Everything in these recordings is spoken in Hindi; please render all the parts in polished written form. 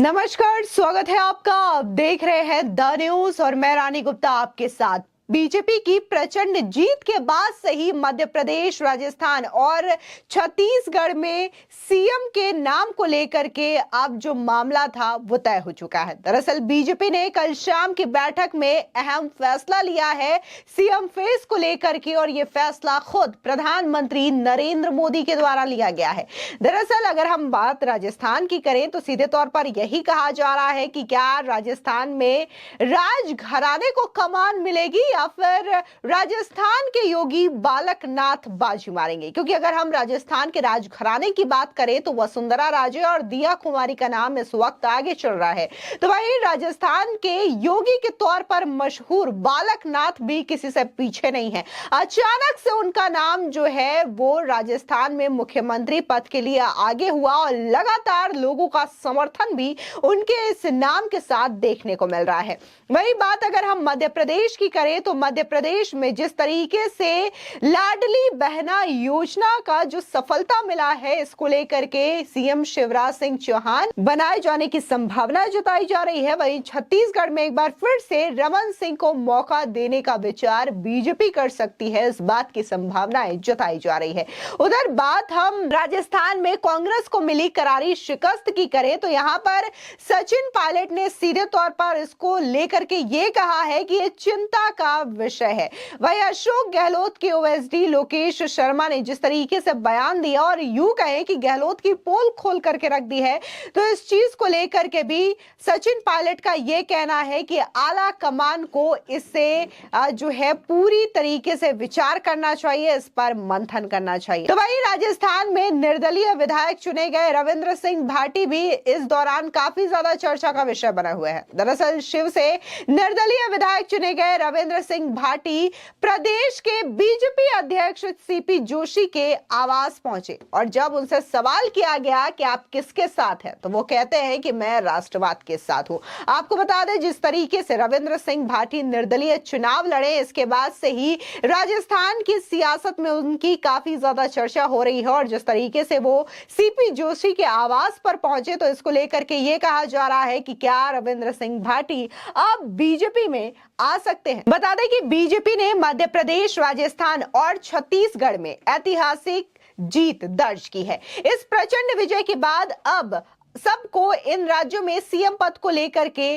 नमस्कार, स्वागत है आपका। आप देख रहे हैं द न्यूज और मैं रानी गुप्ता आपके साथ। बीजेपी की प्रचंड जीत के बाद से ही मध्य प्रदेश, राजस्थान और छत्तीसगढ़ में सीएम के नाम को लेकर के अब जो मामला था वो तय हो चुका है। दरअसल बीजेपी ने कल शाम की बैठक में अहम फैसला लिया है सीएम फेस को लेकर के, और ये फैसला खुद प्रधानमंत्री नरेंद्र मोदी के द्वारा लिया गया है। दरअसल अगर हम बात राजस्थान की करें तो सीधे तौर पर यही कहा जा रहा है कि क्या राजस्थान में राजघराने को कमान मिलेगी या फिर राजस्थान के योगी बालकनाथ बाजी मारेंगे। क्योंकि अगर हम राजस्थान के राजघराने की बात करें तो वसुंधरा राजे और दिया कुमारी का नाम इस वक्त आगे चल रहा है, तो वहीं राजस्थान के योगी के तौर पर मशहूर बालकनाथ भी किसी से पीछे नहीं है। अचानक से उनका नाम जो है वो राजस्थान में मुख्यमंत्री पद के लिए आगे हुआ और लगातार लोगों का समर्थन भी उनके इस नाम के साथ देखने को मिल रहा है। वही बात अगर हम मध्य प्रदेश की करें तो मध्य प्रदेश में जिस तरीके से लाडली बहना योजना का जो सफलता मिला है, इसको लेकर के सीएम शिवराज सिंह चौहान बनाए जाने की संभावना जताई जा रही है। वहीं छत्तीसगढ़ में एक बार फिर से रमन सिंह को मौका देने का विचार बीजेपी कर सकती है, इस बात की संभावनाएं जताई जा रही है। उधर बात हम राजस्थान में कांग्रेस को मिली करारी शिकस्त की करें तो यहाँ पर सचिन पायलट ने सीधे तौर पर इसको लेकर के ये कहा है कि ये चिंता का विषय है। वही अशोक गहलोत के ओएसडी लोकेश शर्मा ने जिस तरीके से बयान दिया और यूं कहें कि गहलोत की पोल खोल करके रख दी है, तो इस चीज को लेकर के भी सचिन पायलट का यह कहना है कि आला कमान को इससे जो है पूरी तरीके से विचार करना चाहिए, इस पर मंथन करना चाहिए। तो वही राजस्थान में निर्दलीय विधायक चुने गए रविंद्र सिंह भाटी भी इस दौरान काफी ज्यादा चर्चा का विषय बने हुए हैं। दरअसल शिव से निर्दलीय विधायक चुने गए रविंद्र सिंह भाटी प्रदेश के बीजेपी अध्यक्ष सीपी जोशी के आवास पहुंचे और जब उनसे सवाल किया गया कि आप किसके साथ हैं, तो वो कहते हैं कि मैं राष्ट्रवाद के साथ हूं। आपको बता दें जिस तरीके से रविंद्र सिंह भाटी निर्दलीय चुनाव लड़े, इसके बाद से ही राजस्थान की सियासत में उनकी काफी ज्यादा चर्चा हो रही है और जिस तरीके से वो सीपी जोशी के आवास पर पहुंचे तो इसको लेकर के ये कहा जा रहा है कि क्या रविंद्र सिंह भाटी अब बीजेपी में आ सकते हैं। बता दें कि बीजेपी ने मध्य प्रदेश, राजस्थान और छत्तीसगढ़ में ऐतिहासिक जीत दर्ज की है। इस प्रचंड विजय के बाद अब सबको इन राज्यों में सीएम पद को लेकर के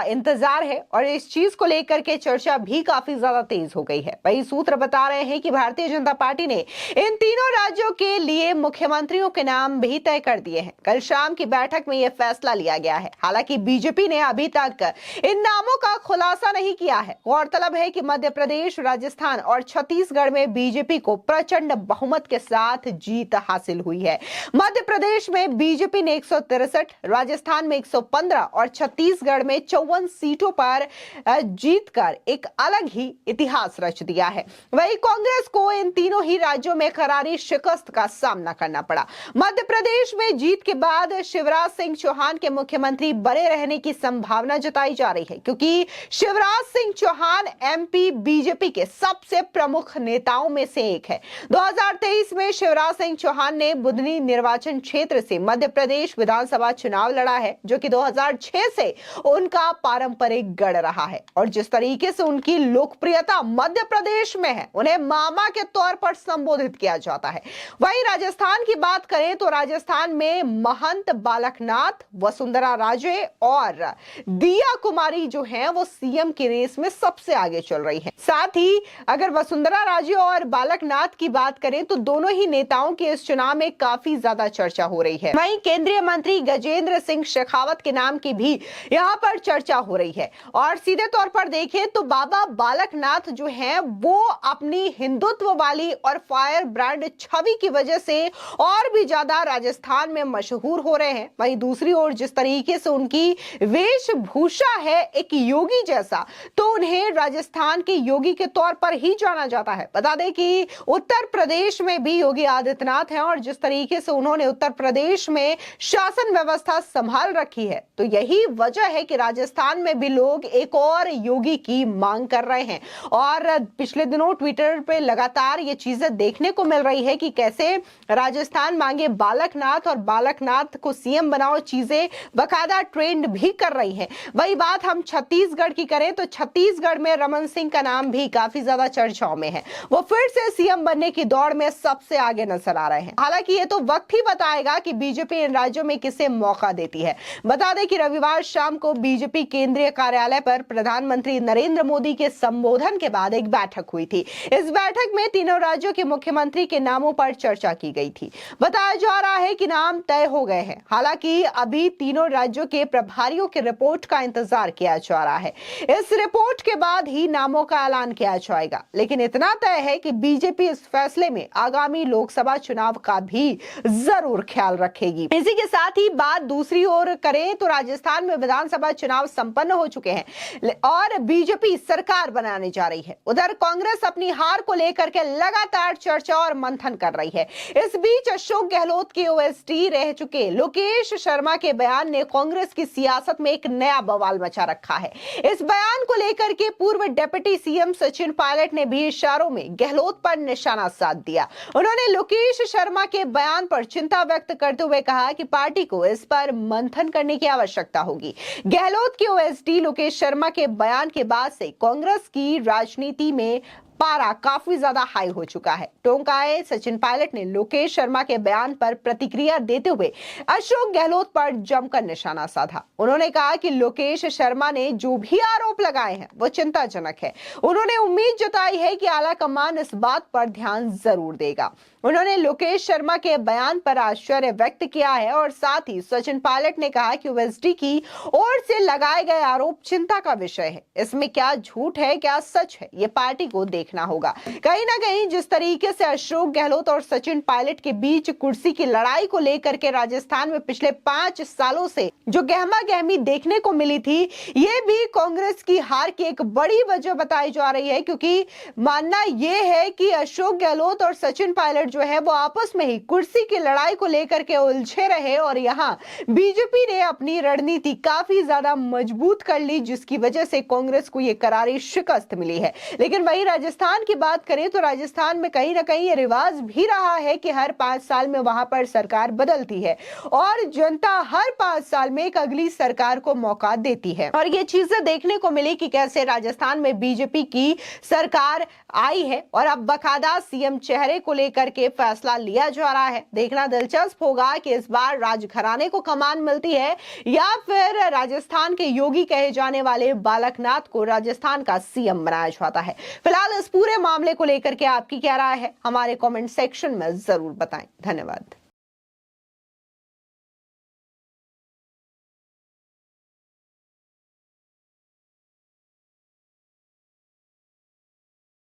इंतजार है और इस चीज को लेकर के चर्चा भी काफी ज्यादा तेज हो गई है। वही सूत्र बता रहे हैं कि भारतीय जनता पार्टी ने इन तीनों राज्यों के लिए मुख्यमंत्रियों के नाम भी तय कर दिए हैं। कल शाम की बैठक में यह फैसला लिया गया है। हालांकि बीजेपी ने अभी तक इन नामों का खुलासा नहीं किया है। गौरतलब है कि मध्य प्रदेश, राजस्थान और छत्तीसगढ़ में बीजेपी को प्रचंड बहुमत के साथ जीत हासिल हुई है। मध्य प्रदेश में बीजेपी ने 163, राजस्थान में 115 और छत्तीसगढ़ में 54 सीटों पर जीतकर एक अलग ही इतिहास रच दिया है। वहीं कांग्रेस को इन तीनों ही राज्यों में करारी शिकस्त का सामना करना पड़ा। मध्य प्रदेश में जीत के बाद शिवराज सिंह चौहान के मुख्यमंत्री बने रहने की संभावना जताई जा रही है, क्योंकि शिवराज सिंह चौहान एमपी बीजेपी के सबसे प्रमुख नेताओं में से एक है। 2023 में शिवराज सिंह चौहान ने बुधनी निर्वाचन क्षेत्र से मध्य प्रदेश विधानसभा चुनाव लड़ा है, जो कि 2006 से उनका पारंपरिक गढ़ रहा है और जिस तरीके से उनकी लोकप्रियता मध्य प्रदेश में है, उन्हें मामा के तौर पर संबोधित किया जाता है। वहीं राजस्थान की बात करें तो राजस्थान में महंत बालकनाथ, वसुंधरा राजे और दिया कुमारी जो हैं वो सीएम की रेस में सबसे आगे चल रही हैं। साथ ही अगर वसुंधरा राजे और बालकनाथ की बात करें तो दोनों ही नेताओं के इस चुनाव में काफी ज्यादा चर्चा हो रही है। वहीं केंद्रीय मंत्री गजेंद्र सिंह शेखावत के नाम की भी यहाँ पर चर्चा हो रही है और सीधे तौर पर देखें तो बाबा बालकनाथ जो हैं वो अपनी हिंदुत्व वाली और फायर ब्रांड छवि की वजह से और भी ज्यादा राजस्थान में मशहूर हो रहे हैं। वहीं दूसरी ओर जिस तरीके से उनकी वेशभूषा है एक योगी जैसा, तो उन्हें राजस्थान के योगी के तौर पर ही जाना जाता है। बता दें कि उत्तर प्रदेश में भी योगी आदित्यनाथ हैं और जिस तरीके से उन्होंने उत्तर प्रदेश में शासन शासन व्यवस्था संभाल रखी है। तो यही वजह है कि राजस्थान में भी लोग एक और योगी की मांग कर रहे हैं। और पिछले दिनों ट्विटर पे लगातार ये चीजें देखने को मिल रही है कि कैसे राजस्थान मांगे बालकनाथ और बालकनाथ को सीएम बनाओ चीजें बकायदा ट्रेंड भी कर रही है। वही बात हम छत्तीसगढ़ की करें तो छत्तीसगढ़ में रमन सिंह का नाम भी काफी ज्यादा चर्चाओं में है। वो फिर से सीएम बनने की दौड़ में सबसे आगे नजर आ रहे हैं। हालांकि ये तो वक्त ही बताएगा कि बीजेपी इन राज्यों में किसे मौका देती है। बता दें कि रविवार शाम को बीजेपी केंद्रीय कार्यालय पर प्रधानमंत्री नरेंद्र मोदी के संबोधन के बाद एक बैठक हुई थी। इस बैठक में तीनों राज्यों के मुख्यमंत्री के नामों पर चर्चा की गई थी। बताया जा रहा है कि नाम तय हो गए हैं। हालांकि अभी तीनों राज्यों के प्रभारियों की रिपोर्ट का इंतजार किया जा रहा है। इस रिपोर्ट के बाद ही नामों का ऐलान किया जाएगा। लेकिन इतना तय है कि बीजेपी इस फैसले में आगामी लोकसभा चुनाव का भी जरूर ख्याल रखेगी। इसी के साथ ही बात दूसरी ओर करें तो राजस्थान में विधानसभा चुनाव संपन्न हो चुके हैं और बीजेपी सरकार बनाने जा रही है। उधर कांग्रेस अपनी हार को लेकर के लगातार चर्चा और मंथन कर रही है। इस बीच अशोक गहलोत के ओएसडी रह चुके लोकेश शर्मा के बयान ने कांग्रेस की सियासत में एक नया बवाल मचा रखा है। इस बयान को लेकर के पूर्व डिप्टी सीएम सचिन पायलट ने भी इशारों में गहलोत पर निशाना साध दिया। उन्होंने लोकेश शर्मा के बयान पर चिंता व्यक्त करते हुए कहा कि पार्टी को इस पर मंथन करने की आवश्यकता होगी। गहलोत के ओएसडी लोकेश शर्मा के बयान के बाद से कांग्रेस की राजनीति में पारा काफी ज्यादा हाई हो चुका है। टोंकाए सचिन पायलट ने लोकेश शर्मा के बयान पर प्रतिक्रिया देते हुए अशोक गहलोत पर जमकर निशाना साधा। उन्होंने कहा कि लोकेश शर्मा ने जो भी आरोप लगाए हैं वो चिंताजनक है। उन्होंने उम्मीद जताई है कि आला कमान इस बात पर ध्यान जरूर देगा। उन्होंने लोकेश शर्मा के बयान पर आश्चर्य व्यक्त किया है और साथ ही सचिन पायलट ने कहा कि ओएसडी की ओर से लगाए गए आरोप चिंता का विषय है। इसमें क्या झूठ है क्या सच है ये पार्टी को देखना होगा। कहीं ना कहीं जिस तरीके से अशोक गहलोत और सचिन पायलट के बीच कुर्सी की लड़ाई को लेकर के राजस्थान में पिछले 5 सालों से जो गहमा गहमी देखने को मिली थी, ये भी कांग्रेस की हार की एक बड़ी वजह बताई जा रही है। क्योंकि मानना यह है कि अशोक गहलोत और सचिन पायलट जो है वो आपस में ही कुर्सी की लड़ाई को लेकर के उलझे रहे और यहाँ बीजेपी ने अपनी रणनीति काफी ज्यादा मजबूत कर ली, जिसकी वजह से कांग्रेस को ये करारी शिकस्त मिली है। लेकिन वही राजस्थान की बात करें तो राजस्थान में कहीं ना कहीं ये रिवाज भी रहा है कि हर 5 साल में वहां पर सरकार बदलती है और जनता हर 5 साल में एक अगली सरकार को मौका देती है। और ये चीजें देखने को मिली कि कैसे राजस्थान में बीजेपी की सरकार आई है और अब बकायदा सीएम चेहरे को लेकर के फैसला लिया जा रहा है। देखना दिलचस्प होगा कि इस बार राजघराने को कमान मिलती है या फिर राजस्थान के योगी कहे जाने वाले बालकनाथ को राजस्थान का सीएम बनाया जाता है। फिलहाल इस पूरे मामले को लेकर के आपकी क्या राय है, हमारे कमेंट सेक्शन में जरूर बताएं। धन्यवाद।